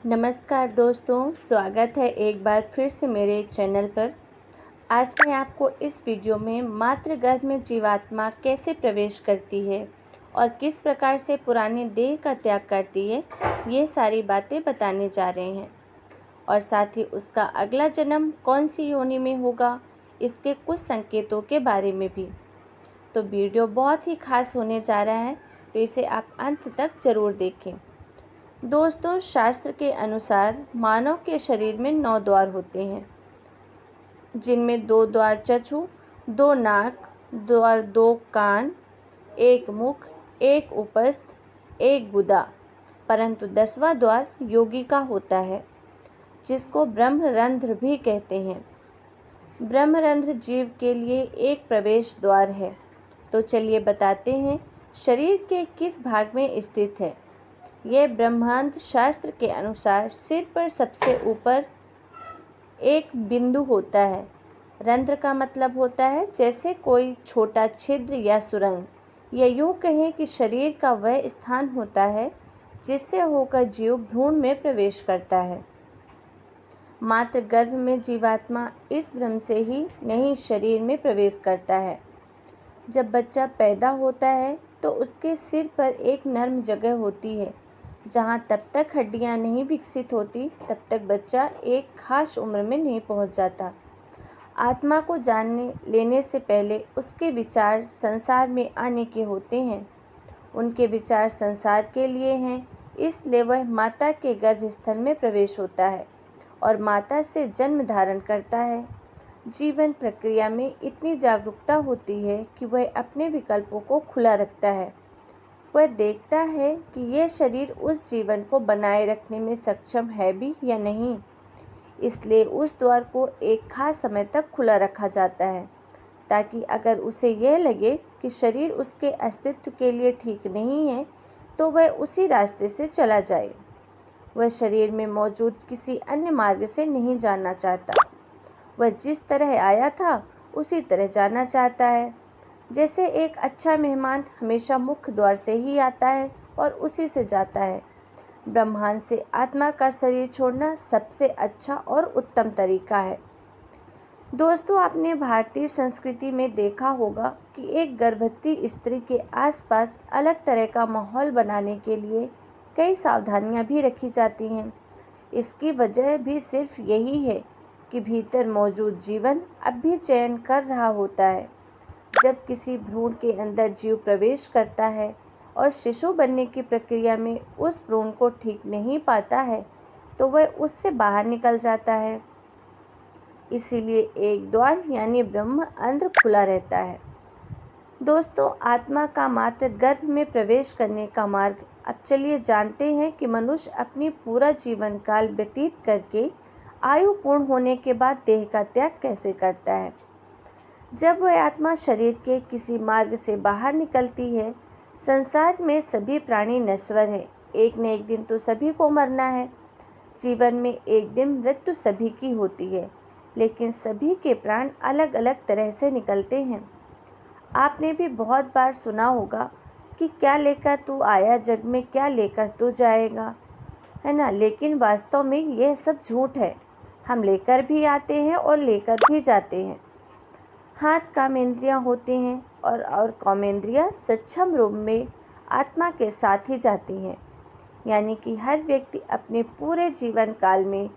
नमस्कार दोस्तों, स्वागत है एक बार फिर से मेरे चैनल पर। आज मैं आपको इस वीडियो में मातृ गर्भ में जीवात्मा कैसे प्रवेश करती है और किस प्रकार से पुराने देह का त्याग करती है, ये सारी बातें बताने जा रहे हैं। और साथ ही उसका अगला जन्म कौन सी योनि में होगा, इसके कुछ संकेतों के बारे में भी। तो वीडियो बहुत ही खास होने जा रहा है, तो इसे आप अंत तक ज़रूर देखें। दोस्तों, शास्त्र के अनुसार मानव के शरीर में 9 द्वार होते हैं, जिनमें 2 द्वार चक्षु, 2 नाक, 2 कान, 1 मुख, 1 उपस्थ, 1 गुदा। परंतु 10वां द्वार योगी का होता है, जिसको ब्रह्मरंध्र भी कहते हैं। ब्रह्मरंध्र जीव के लिए एक प्रवेश द्वार है। तो चलिए बताते हैं शरीर के किस भाग में स्थित है। यह ब्रह्मांड शास्त्र के अनुसार सिर पर सबसे ऊपर एक बिंदु होता है। रंध्र का मतलब होता है जैसे कोई छोटा छिद्र या सुरंग। या यूँ कहें कि शरीर का वह स्थान होता है जिससे होकर जीव भ्रूण में प्रवेश करता है। मात्र गर्भ में जीवात्मा इस भ्रम से ही नहीं शरीर में प्रवेश करता है। जब बच्चा पैदा होता है तो उसके सिर पर एक नर्म जगह होती है, जहाँ तब तक हड्डियाँ नहीं विकसित होती तब तक बच्चा एक खास उम्र में नहीं पहुँच जाता। आत्मा को जानने लेने से पहले उसके विचार संसार में आने के होते हैं। उनके विचार संसार के लिए हैं, इसलिए वह माता के गर्भस्थल में प्रवेश होता है और माता से जन्म धारण करता है। जीवन प्रक्रिया में इतनी जागरूकता होती है कि वह अपने विकल्पों को खुला रखता है। वह देखता है कि यह शरीर उस जीवन को बनाए रखने में सक्षम है भी या नहीं। इसलिए उस द्वार को एक खास समय तक खुला रखा जाता है, ताकि अगर उसे यह लगे कि शरीर उसके अस्तित्व के लिए ठीक नहीं है तो वह उसी रास्ते से चला जाए। वह शरीर में मौजूद किसी अन्य मार्ग से नहीं जाना चाहता। वह जिस तरह आया था उसी तरह जाना चाहता है। जैसे एक अच्छा मेहमान हमेशा मुख्य द्वार से ही आता है और उसी से जाता है। ब्रह्मांड से आत्मा का शरीर छोड़ना सबसे अच्छा और उत्तम तरीका है। दोस्तों, आपने भारतीय संस्कृति में देखा होगा कि एक गर्भवती स्त्री के आसपास अलग तरह का माहौल बनाने के लिए कई सावधानियां भी रखी जाती हैं। इसकी वजह भी सिर्फ यही है कि भीतर मौजूद जीवन अब भी चयन कर रहा होता है। जब किसी भ्रूण के अंदर जीव प्रवेश करता है और शिशु बनने की प्रक्रिया में उस भ्रूण को ठीक नहीं पाता है तो वह उससे बाहर निकल जाता है। इसीलिए एक द्वार यानी ब्रह्म अंध्र खुला रहता है। दोस्तों, आत्मा का मात्र गर्भ में प्रवेश करने का मार्ग अब चलिए जानते हैं कि मनुष्य अपनी पूरा जीवन काल व्यतीत करके आयु पूर्ण होने के बाद देह का त्याग कैसे करता है। जब वह आत्मा शरीर के किसी मार्ग से बाहर निकलती है, संसार में सभी प्राणी नश्वर हैं। एक न एक दिन तो सभी को मरना है। जीवन में एक दिन मृत्यु सभी की होती है, लेकिन सभी के प्राण अलग अलग तरह से निकलते हैं। आपने भी बहुत बार सुना होगा कि क्या लेकर तू आया जग में क्या लेकर तू जाएगा, है ना। लेकिन वास्तव में यह सब झूठ है। हम लेकर भी आते हैं और लेकर भी जाते हैं। हाथ कामेंद्रियाँ होती हैं और कामेंद्रियाँ सक्षम रूप में आत्मा के साथ ही जाती हैं। यानी कि हर व्यक्ति अपने पूरे जीवन काल में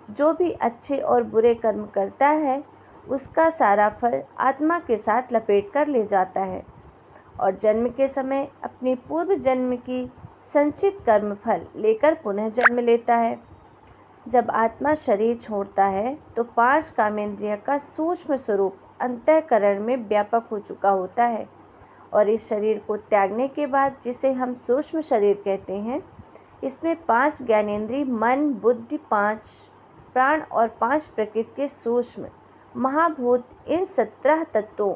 जो भी अच्छे और बुरे कर्म करता है उसका सारा फल आत्मा के साथ लपेट कर ले जाता है और जन्म के समय अपने पूर्व जन्म की संचित कर्म फल लेकर पुनः जन्म लेता है। जब आत्मा शरीर छोड़ता है तो 5 कामेंद्रिय का सूक्ष्म स्वरूप अंतःकरण में व्यापक हो चुका होता है और इस शरीर को त्यागने के बाद, जिसे हम सूक्ष्म शरीर कहते हैं, इसमें 5 ज्ञानेंद्रिय मन, बुद्धि, 5 प्राण और 5 प्रकृति के सूक्ष्म महाभूत, इन 17 तत्वों,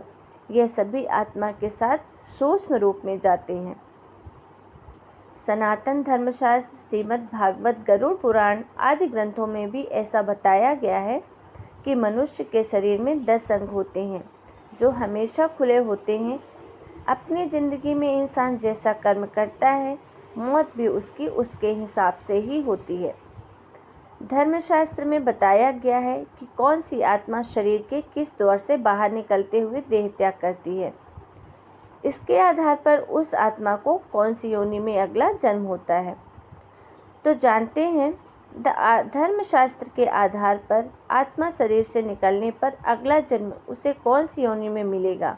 यह सभी आत्मा के साथ सूक्ष्म रूप में जाते हैं। सनातन धर्मशास्त्र, श्रीमद् भागवत, गरुड़ पुराण आदि ग्रंथों में भी ऐसा बताया गया है कि मनुष्य के शरीर में 10 अंग होते हैं जो हमेशा खुले होते हैं। अपनी ज़िंदगी में इंसान जैसा कर्म करता है, मौत भी उसकी उसके हिसाब से ही होती है। धर्मशास्त्र में बताया गया है कि कौन सी आत्मा शरीर के किस द्वार से बाहर निकलते हुए देह त्याग करती है। इसके आधार पर उस आत्मा को कौन सी योनि में अगला जन्म होता है। तो जानते हैं, धर्मशास्त्र के आधार पर आत्मा शरीर से निकलने पर अगला जन्म उसे कौन सी योनि में मिलेगा।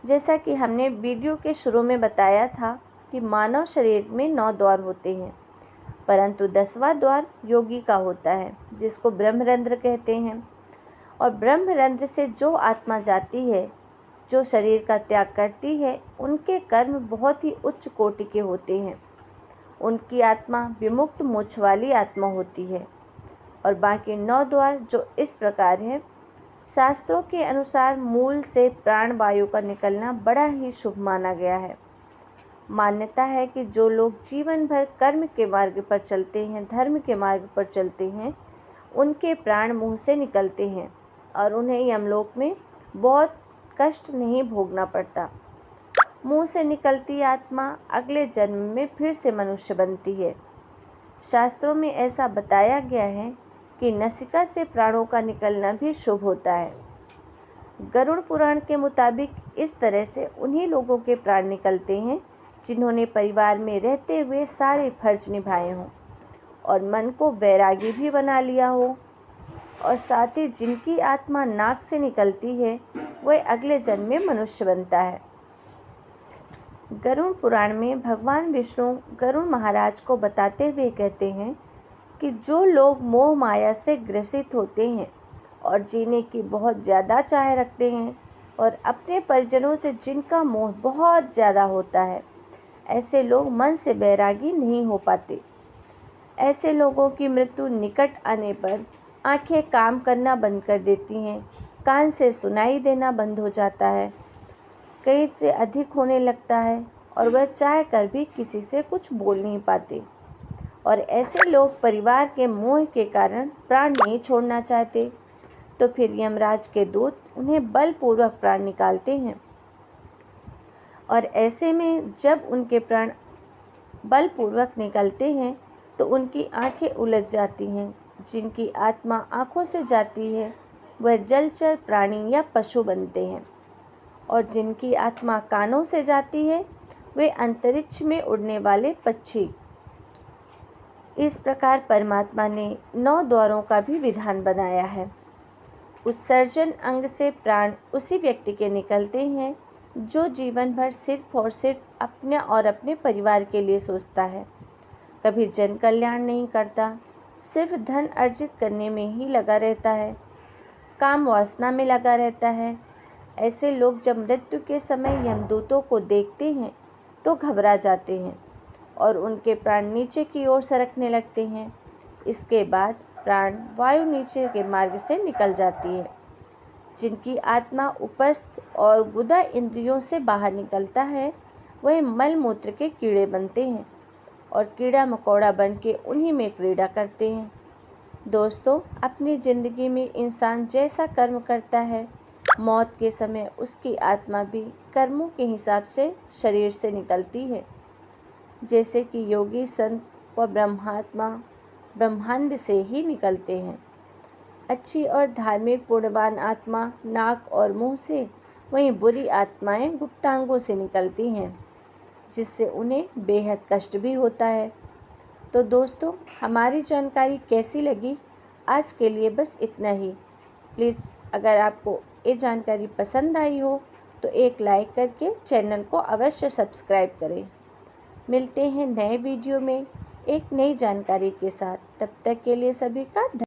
जैसा कि हमने वीडियो के शुरू में बताया था कि मानव शरीर में 9 द्वार होते हैं, परंतु 10वां द्वार योगी का होता है, जिसको ब्रह्मरंध्र कहते हैं। और ब्रह्मरंध्र से जो आत्मा जाती है, जो शरीर का त्याग करती है, उनके कर्म बहुत ही उच्च कोटि के होते हैं। उनकी आत्मा विमुक्त मोक्ष वाली आत्मा होती है। और बाकी 9 द्वार जो इस प्रकार है। शास्त्रों के अनुसार मूल से प्राण वायु का निकलना बड़ा ही शुभ माना गया है। मान्यता है कि जो लोग जीवन भर कर्म के मार्ग पर चलते हैं, धर्म के मार्ग पर चलते हैं, उनके प्राण मुंह से निकलते हैं और उन्हें यमलोक में बहुत कष्ट नहीं भोगना पड़ता। मुंह से निकलती आत्मा अगले जन्म में फिर से मनुष्य बनती है। शास्त्रों में ऐसा बताया गया है कि नसिका से प्राणों का निकलना भी शुभ होता है। गरुड़ पुराण के मुताबिक इस तरह से उन्हीं लोगों के प्राण निकलते हैं जिन्होंने परिवार में रहते हुए सारे फर्ज निभाए हों और मन को वैरागी भी बना लिया हो, और साथ ही जिनकी आत्मा नाक से निकलती है वह अगले जन्म में मनुष्य बनता है। गरुड़ पुराण में भगवान विष्णु गरुड़ महाराज को बताते हुए कहते हैं कि जो लोग मोह माया से ग्रसित होते हैं और जीने की बहुत ज़्यादा चाह रखते हैं और अपने परिजनों से जिनका मोह बहुत ज़्यादा होता है, ऐसे लोग मन से बैरागी नहीं हो पाते। ऐसे लोगों की मृत्यु निकट आने पर आंखें काम करना बंद कर देती हैं, कान से सुनाई देना बंद हो जाता है, कई से अधिक होने लगता है और वह चाह कर भी किसी से कुछ बोल नहीं पाते। और ऐसे लोग परिवार के मोह के कारण प्राण नहीं छोड़ना चाहते, तो फिर यमराज के दूत उन्हें बलपूर्वक प्राण निकालते हैं। और ऐसे में जब उनके प्राण बलपूर्वक निकलते हैं तो उनकी आंखें उलझ जाती हैं। जिनकी आत्मा आँखों से जाती है वह जलचर प्राणी या पशु बनते हैं, और जिनकी आत्मा कानों से जाती है वे अंतरिक्ष में उड़ने वाले पक्षी। इस प्रकार परमात्मा ने 9 द्वारों का भी विधान बनाया है। उत्सर्जन अंग से प्राण उसी व्यक्ति के निकलते हैं जो जीवन भर सिर्फ और सिर्फ अपने और अपने परिवार के लिए सोचता है, कभी जन कल्याण नहीं करता, सिर्फ धन अर्जित करने में ही लगा रहता है, काम वासना में लगा रहता है। ऐसे लोग जब मृत्यु के समय यमदूतों को देखते हैं तो घबरा जाते हैं और उनके प्राण नीचे की ओर सरकने लगते हैं। इसके बाद प्राण वायु नीचे के मार्ग से निकल जाती है। जिनकी आत्मा उपस्थ और गुदा इंद्रियों से बाहर निकलता है वह मल मूत्र के कीड़े बनते हैं और कीड़ा मकोड़ा बन के उन्हीं में क्रीड़ा करते हैं। दोस्तों, अपनी ज़िंदगी में इंसान जैसा कर्म करता है, मौत के समय उसकी आत्मा भी कर्मों के हिसाब से शरीर से निकलती है। जैसे कि योगी संत व ब्रह्मात्मा ब्रह्मांड से ही निकलते हैं। अच्छी और धार्मिक पुण्यवान आत्मा नाक और मुंह से, वहीं बुरी आत्माएं गुप्तांगों से निकलती हैं, जिससे उन्हें बेहद कष्ट भी होता है। तो दोस्तों, हमारी जानकारी कैसी लगी? आज के लिए बस इतना ही। प्लीज़ अगर आपको ये जानकारी पसंद आई हो तो एक लाइक करके चैनल को अवश्य सब्सक्राइब करें। मिलते हैं नए वीडियो में एक नई जानकारी के साथ। तब तक के लिए सभी का